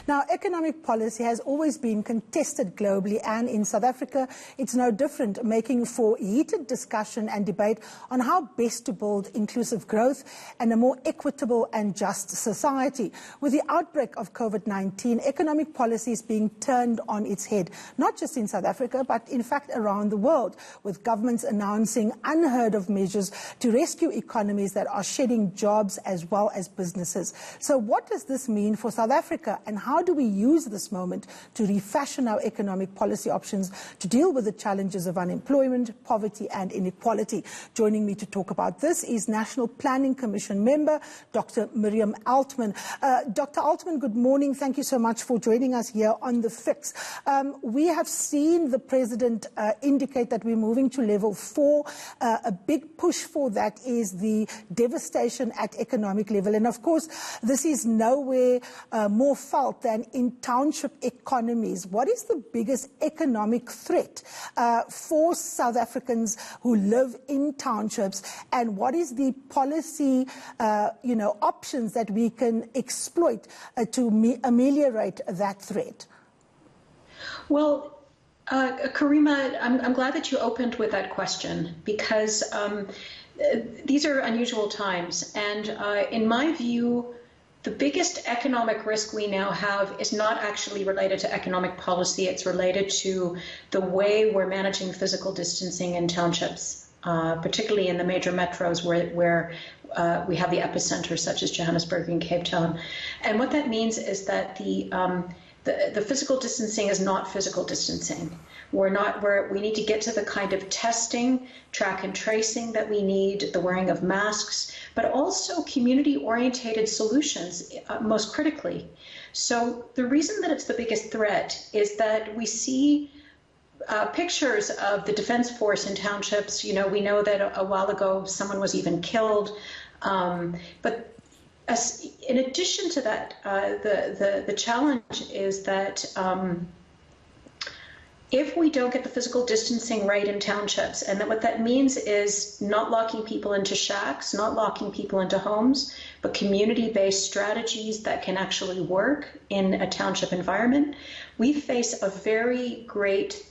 Now, economic policy has always been contested globally, and in South Africa, it's no different, making for heated discussion and debate on how best to build inclusive growth and a more equitable and just society. With the outbreak of COVID-19, economic policy is being turned on its head, not just in South Africa, but in fact around the world, with governments announcing unheard of measures to rescue economies that are shedding jobs as well as businesses. So what does this mean for South Africa, and how do we use this moment to refashion our economic policy options to deal with the challenges of unemployment, poverty and inequality? Joining me to talk about this is National Planning Commission member Dr. Miriam Altman. Dr. Altman, good morning. Thank you so much for joining us here on The Fix. We have seen the President indicate that we're moving to level 4. A big push for that is the devastation at economic level. And of course, this is nowhere more felt than in township economies. What is the biggest economic threat for South Africans who live in townships, and what is the policy options that we can exploit to ameliorate that threat? Well, Karima, I'm glad that you opened with that question, because these are unusual times, and in my view, the biggest economic risk we now have is not actually related to economic policy. It's related to the way we're managing physical distancing in townships, particularly in the major metros where we have the epicenters such as Johannesburg and Cape Town. And what that means is that the physical distancing is not physical distancing. We need to get to the kind of testing, track and tracing that we need, the wearing of masks, but also community-orientated solutions, most critically. So the reason that it's the biggest threat is that we see pictures of the defense force in townships. We know that a while ago someone was even killed, but in addition to that, the challenge is that if we don't get the physical distancing right in townships, and what that means is not locking people into shacks, not locking people into homes, but community-based strategies that can actually work in a township environment, we face a very great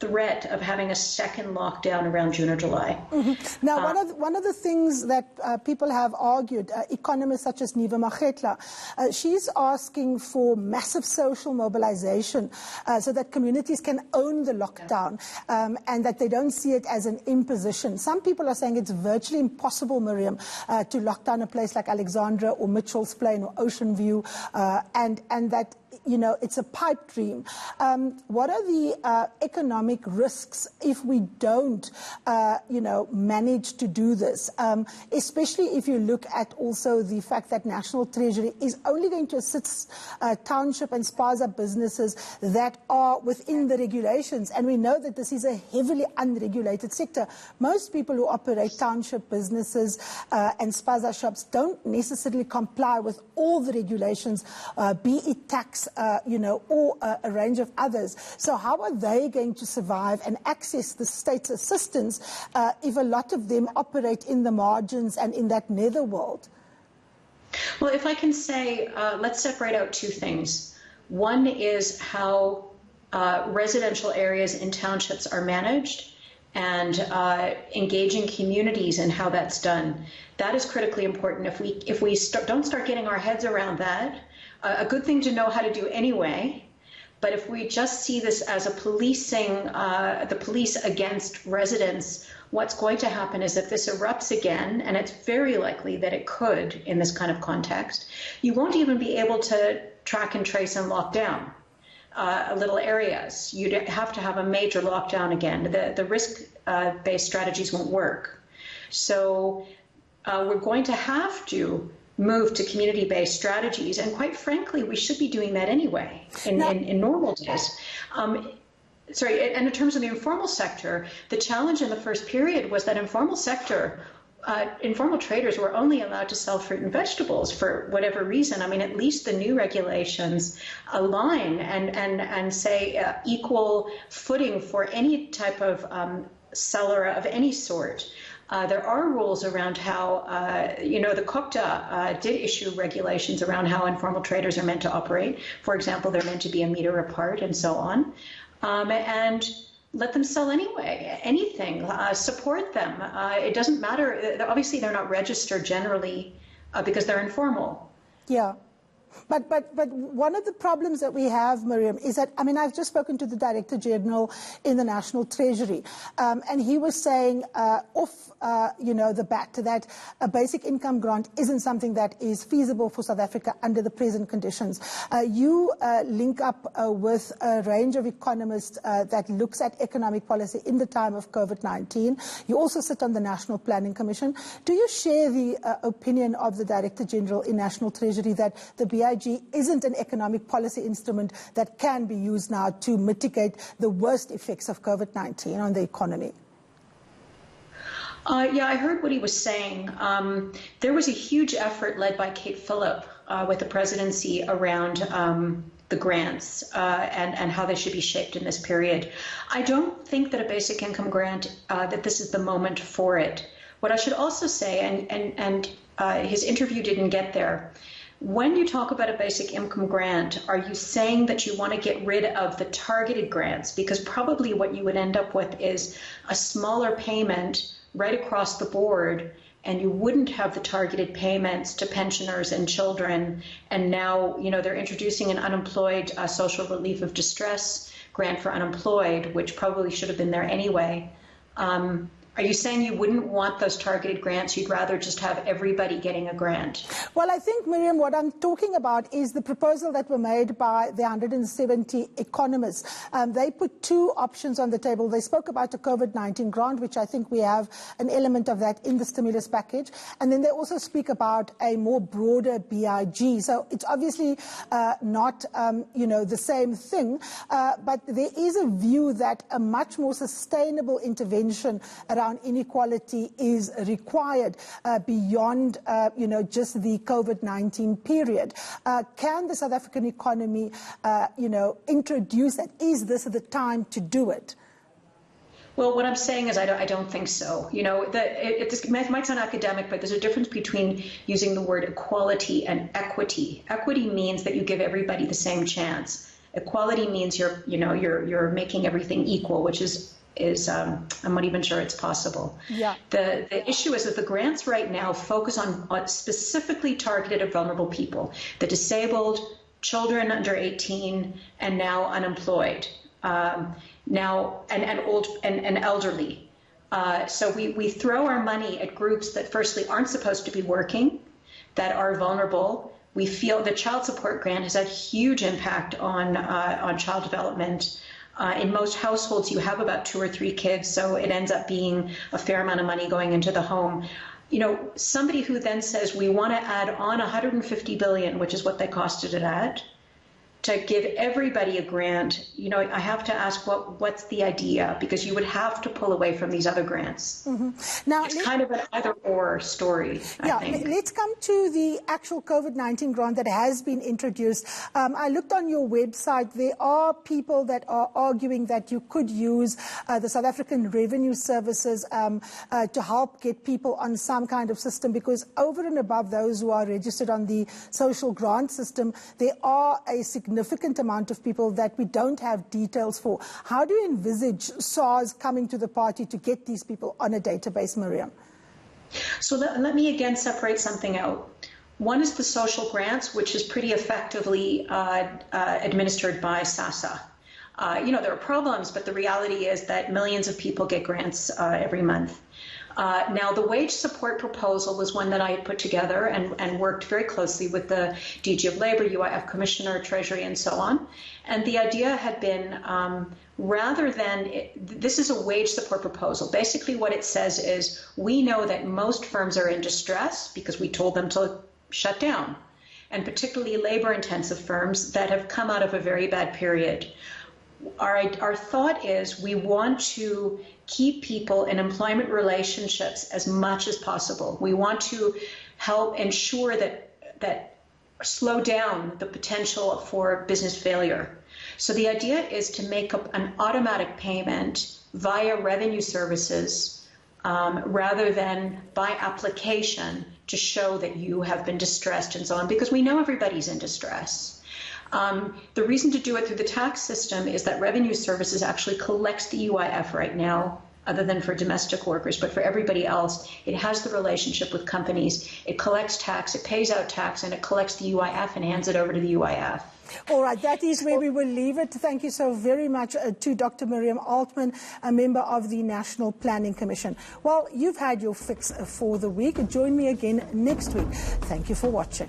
threat of having a second lockdown around June or July. Mm-hmm. Now, one of the things that people have argued, economists such as Niva Makgetla, she's asking for massive social mobilization so that communities can own the lockdown and that they don't see it as an imposition. Some people are saying it's virtually impossible, Miriam, to lock down a place like Alexandra or Mitchell's Plain or Ocean View, and that it's a pipe dream. What are the economic risks if we don't, manage to do this? Especially if you look at also the fact that National Treasury is only going to assist township and spaza businesses that are within the regulations. And we know that this is a heavily unregulated sector. Most people who operate township businesses and spaza shops don't necessarily comply with all the regulations, be it tax, or a range of others. So how are they going to survive and access the state's assistance if a lot of them operate in the margins and in that netherworld? Well, if I can say, let's separate out two things. One is how residential areas in townships are managed, and engaging communities and how that's done. That is critically important. If we don't start getting our heads around that, a good thing to know how to do anyway, but if we just see this as a policing, the police against residents, what's going to happen is if this erupts again, and it's very likely that it could in this kind of context, you won't even be able to track and trace and lock down little areas. You'd have to have a major lockdown again. The risk-based strategies won't work. So we're going to have to move to community-based strategies, and quite frankly, we should be doing that anyway in normal days. And in terms of the informal sector, the challenge in the first period was that informal traders were only allowed to sell fruit and vegetables for whatever reason. I mean, at least the new regulations align and say equal footing for any type of seller of any sort. There are rules around how, the COCTA did issue regulations around how informal traders are meant to operate. For example, they're meant to be a meter apart and so on. And let them sell anyway, anything, support them. It doesn't matter. Obviously, they're not registered generally because they're informal. Yeah. But one of the problems that we have, Miriam, is that, I mean, I've just spoken to the Director General in the National Treasury, and he was saying the bat that a basic income grant isn't something that is feasible for South Africa under the present conditions. You link up with a range of economists that looks at economic policy in the time of COVID-19. You also sit on the National Planning Commission. Do you share the opinion of the Director General in National Treasury that the BIG isn't an economic policy instrument that can be used now to mitigate the worst effects of COVID-19 on the economy? Yeah, I heard what he was saying. There was a huge effort led by Kate Phillip with the presidency around the grants and how they should be shaped in this period. I don't think that a basic income grant, that this is the moment for it. What I should also say, and his interview didn't get there, when you talk about a basic income grant, are you saying that you want to get rid of the targeted grants? Because probably what you would end up with is a smaller payment right across the board, and you wouldn't have the targeted payments to pensioners and children. And now, they're introducing an unemployed social relief of distress grant for unemployed, which probably should have been there anyway. Are you saying you wouldn't want those targeted grants? You'd rather just have everybody getting a grant? Well, I think, Miriam, what I'm talking about is the proposal that were made by the 170 economists. They put two options on the table. They spoke about a COVID-19 grant, which I think we have an element of that in the stimulus package. And then they also speak about a more broader BIG. So it's obviously not, the same thing. But there is a view that a much more sustainable intervention around inequality is required beyond, just the COVID-19 period. Can the South African economy, introduce that? Is this the time to do it? Well, what I'm saying is I don't think so. It might sound academic, but there's a difference between using the word equality and equity. Equity means that you give everybody the same chance. Equality means you're making everything equal, which is I'm not even sure it's possible. Yeah. The issue is that the grants right now focus on specifically targeted at vulnerable people, the disabled, children under 18, and now unemployed, now and old and elderly. So we throw our money at groups that firstly aren't supposed to be working, that are vulnerable. We feel the child support grant has had huge impact on child development. In most households, you have about 2 or 3 kids, so it ends up being a fair amount of money going into the home. Somebody who then says we want to add on 150 billion, which is what they costed it at, to give everybody a grant, I have to ask what's the idea, because you would have to pull away from these other grants. Mm-hmm. Now, it's kind of an either-or story, I think. Let's come to the actual COVID-19 grant that has been introduced. I looked on your website. There are people that are arguing that you could use the South African Revenue Services to help get people on some kind of system, because over and above those who are registered on the social grant system, there are a significant amount of people that we don't have details for. How do you envisage SARS coming to the party to get these people on a database, Miriam? So let me again separate something out. One is the social grants, which is pretty effectively administered by SASSA. There are problems, but the reality is that millions of people get grants every month. Now, the wage support proposal was one that I had put together and worked very closely with the DG of Labor, UIF Commissioner, Treasury, and so on. And the idea had been, this is a wage support proposal. Basically, what it says is we know that most firms are in distress because we told them to shut down, and particularly labor-intensive firms that have come out of a very bad period. Our thought is we want to keep people in employment relationships as much as possible. We want to help ensure that slow down the potential for business failure. So the idea is to make up an automatic payment via revenue services rather than by application to show that you have been distressed and so on, because we know everybody's in distress. The reason to do it through the tax system is that revenue services actually collects the UIF right now, other than for domestic workers, but for everybody else, it has the relationship with companies. It collects tax, it pays out tax, and it collects the UIF and hands it over to the UIF. All right, that is where we will leave it. Thank you so very much to Dr. Miriam Altman, a member of the National Planning Commission. Well, you've had your fix for the week. Join me again next week. Thank you for watching.